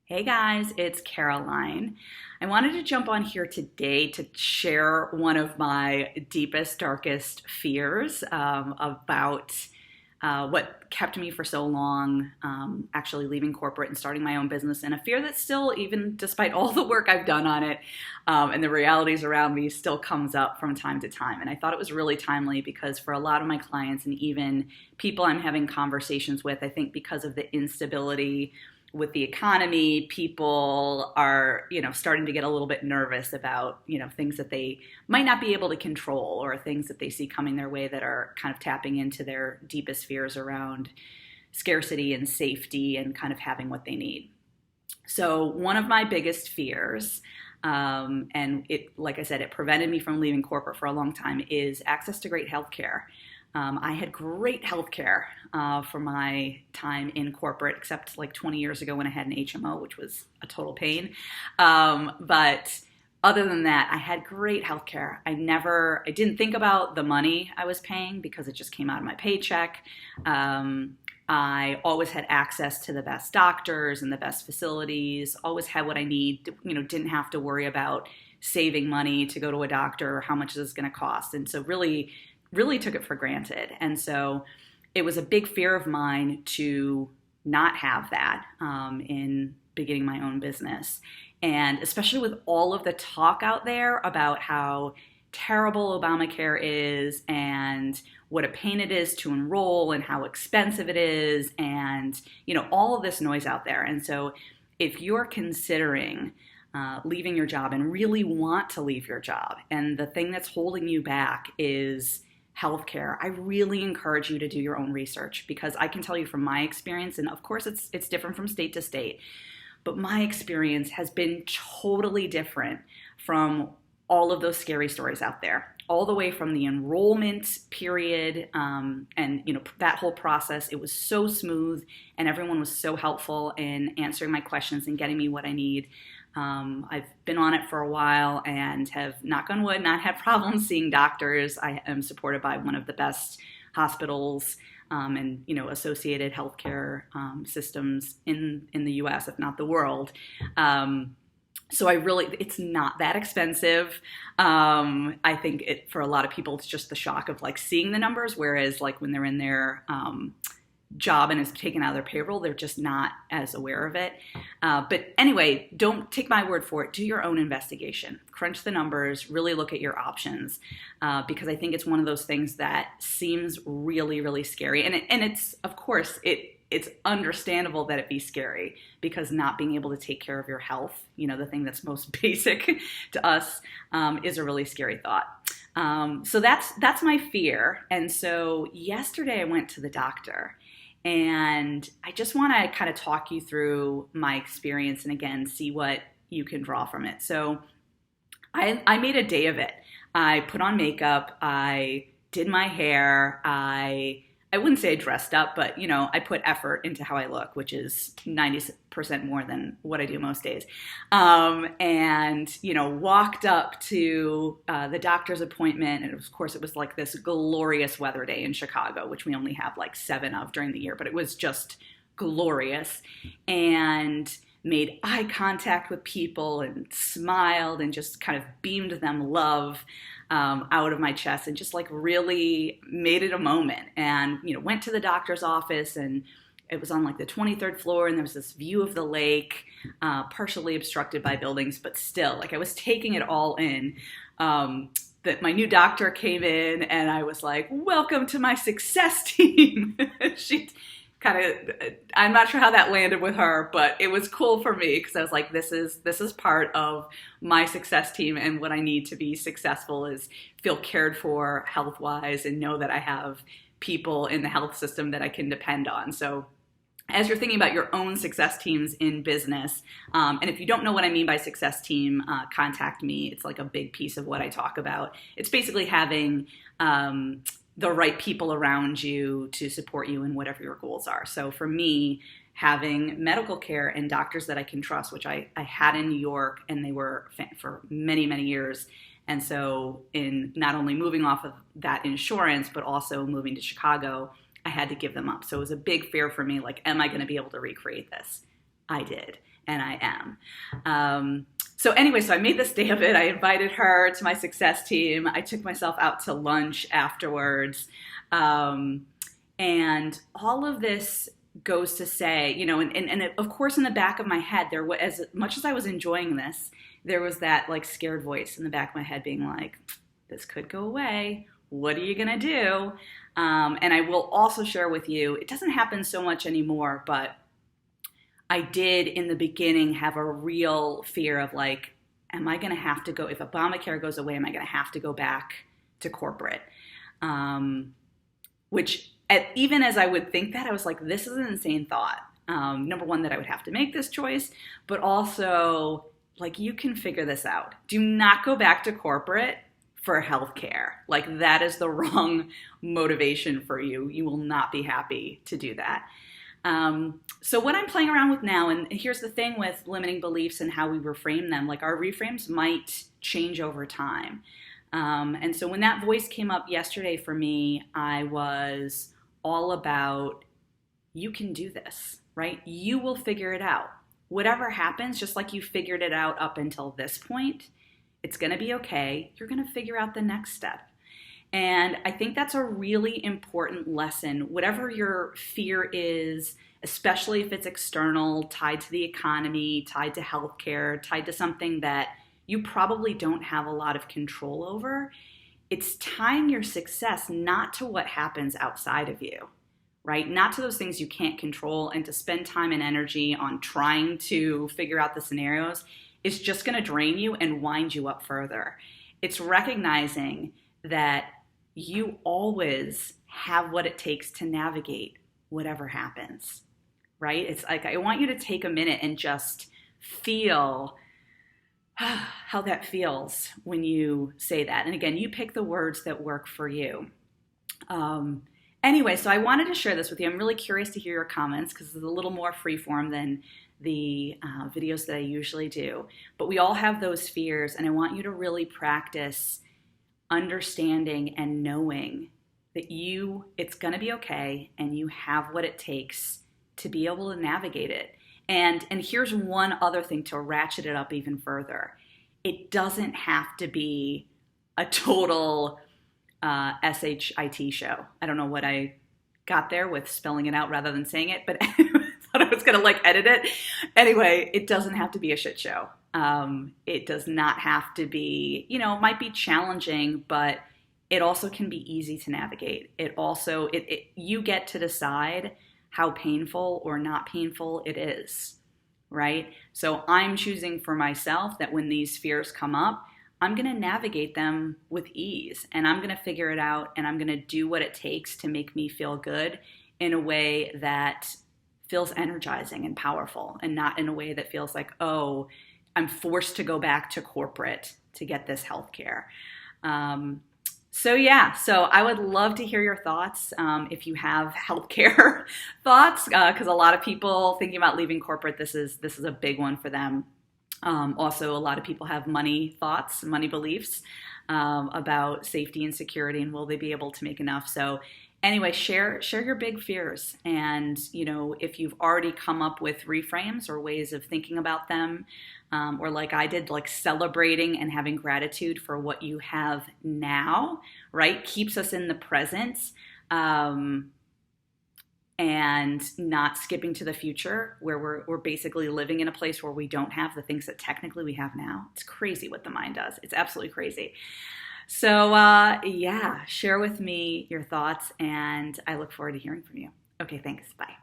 Hey guys, it's Caroline. I wanted to jump on here today to share one of my deepest, darkest fears about what kept me for so long actually leaving corporate and starting my own business, and a fear that still, even despite all the work I've done on it and the realities around me, still comes up from time to time. And I thought it was really timely because for a lot of my clients and even people I'm having conversations with, I think because of the instability with the economy, people are, starting to get a little bit nervous about, things that they might not be able to control or things that they see coming their way that are kind of tapping into their deepest fears around scarcity and safety and kind of having what they need. So one of my biggest fears, and it, like I said, it prevented me from leaving corporate for a long time, is access to great healthcare. I had great healthcare for my time in corporate, except like 20 years ago when I had an HMO, which was a total pain. But other than that, I had great healthcare. I didn't think about the money I was paying because it just came out of my paycheck. I always had access to the best doctors and the best facilities, always had what I need, didn't have to worry about saving money to go to a doctor or how much is this going to cost. And so really took it for granted. And so it was a big fear of mine to not have that in beginning my own business. And especially with all of the talk out there about how terrible Obamacare is and what a pain it is to enroll and how expensive it is and, all of this noise out there. And so if you're considering leaving your job and really want to leave your job, and the thing that's holding you back is healthcare, I really encourage you to do your own research, because I can tell you from my experience, and of course it's different from state to state, but my experience has been totally different from all of those scary stories out there, all the way from the enrollment period and that whole process. It was so smooth and everyone was so helpful in answering my questions and getting me what I need. I've been on it for a while and have, knock on wood, not had problems seeing doctors. I am supported by one of the best hospitals and associated healthcare systems in the U.S., if not the world. So it's not that expensive. I think for a lot of people, it's just the shock of like seeing the numbers, whereas like when they're in their job and is taken out of their payroll, they're just not as aware of it. But anyway, don't take my word for it. Do your own investigation. Crunch the numbers, really look at your options, because I think it's one of those things that seems really, really scary. And it's, of course, it's understandable that it be scary, because not being able to take care of your health, the thing that's most basic to us, is a really scary thought. So that's my fear. And so yesterday I went to the doctor, and I just want to kind of talk you through my experience and again, see what you can draw from it. So I made a day of it. I put on makeup, I did my hair, I wouldn't say I dressed up, but I put effort into how I look, which is 90% more than what I do most days. And walked up to the doctor's appointment, and of course it was like this glorious weather day in Chicago, which we only have like 7 of during the year, but it was just glorious. And made eye contact with people and smiled and just kind of beamed them love out of my chest, and just like really made it a moment. And went to the doctor's office, and it was on like the 23rd floor, and there was this view of the lake, partially obstructed by buildings, but still, like I was taking it all in. That my new doctor came in, and I was like, "Welcome to my success team." She kind of, I'm not sure how that landed with her, but it was cool for me, because I was like, this is part of my success team, and what I need to be successful is feel cared for health-wise and know that I have people in the health system that I can depend on. So as you're thinking about your own success teams in business, and if you don't know what I mean by success team, contact me. It's like a big piece of what I talk about. It's basically having the right people around you to support you in whatever your goals are. So for me, having medical care and doctors that I can trust, which I had in New York, and they were for many, many years. And so in not only moving off of that insurance, but also moving to Chicago, I had to give them up. So it was a big fear for me, like, am I going to be able to recreate this? I did. and I am. So anyway, so I made this day of it. I invited her to my success team. I took myself out to lunch afterwards. And all of this goes to say, you know, and of course in the back of my head, there was, as much as I was enjoying this, there was that like scared voice in the back of my head being like, this could go away. What are you going to do? And I will also share with you, it doesn't happen so much anymore, but I did in the beginning have a real fear of like, am I going to have to go, if Obamacare goes away, am I going to have to go back to corporate? Which even as I would think that, I was like, this is an insane thought. Number one, that I would have to make this choice, but also like, you can figure this out. Do not go back to corporate for healthcare. Like, that is the wrong motivation for you. You will not be happy to do that. So what I'm playing around with now, and here's the thing with limiting beliefs and how we reframe them, like our reframes might change over time. And so when that voice came up yesterday for me, I was all about, you can do this, right? You will figure it out. Whatever happens, just like you figured it out up until this point, it's going to be okay. You're going to figure out the next step. And I think that's a really important lesson. Whatever your fear is, especially if it's external, tied to the economy, tied to healthcare, tied to something that you probably don't have a lot of control over, it's tying your success not to what happens outside of you, right? Not to those things you can't control, and to spend time and energy on trying to figure out the scenarios is just going to drain you and wind you up further. It's recognizing that you always have what it takes to navigate whatever happens, right? It's like, I want you to take a minute and just feel how that feels when you say that. And again, you pick the words that work for you. Anyway, so I wanted to share this with you. I'm really curious to hear your comments because it's a little more freeform than the videos that I usually do. But we all have those fears, and I want you to really practice understanding and knowing that it's going to be okay, and you have what it takes to be able to navigate it. And here's one other thing to ratchet it up even further. It doesn't have to be a total SHIT show. I don't know what I got there with spelling it out rather than saying it, but I thought I was going to like edit it. Anyway, it doesn't have to be a shit show. It does not have to be, it might be challenging, but it also can be easy to navigate. You get to decide how painful or not painful it is, right? So I'm choosing for myself that when these fears come up, I'm going to navigate them with ease, and I'm going to figure it out, and I'm going to do what it takes to make me feel good in a way that feels energizing and powerful, and not in a way that feels like, oh, I'm forced to go back to corporate to get this healthcare. So I would love to hear your thoughts if you have healthcare thoughts, because a lot of people thinking about leaving corporate, this is a big one for them. Also, a lot of people have money thoughts, money beliefs about safety and security, and will they be able to make enough? So anyway, share your big fears. And, if you've already come up with reframes or ways of thinking about them, or like I did, like celebrating and having gratitude for what you have now, right? Keeps us in the present. And not skipping to the future where we're basically living in a place where we don't have the things that technically we have now. It's crazy what the mind does. It's absolutely crazy. So share with me your thoughts, and I look forward to hearing from you. Okay, thanks. Bye.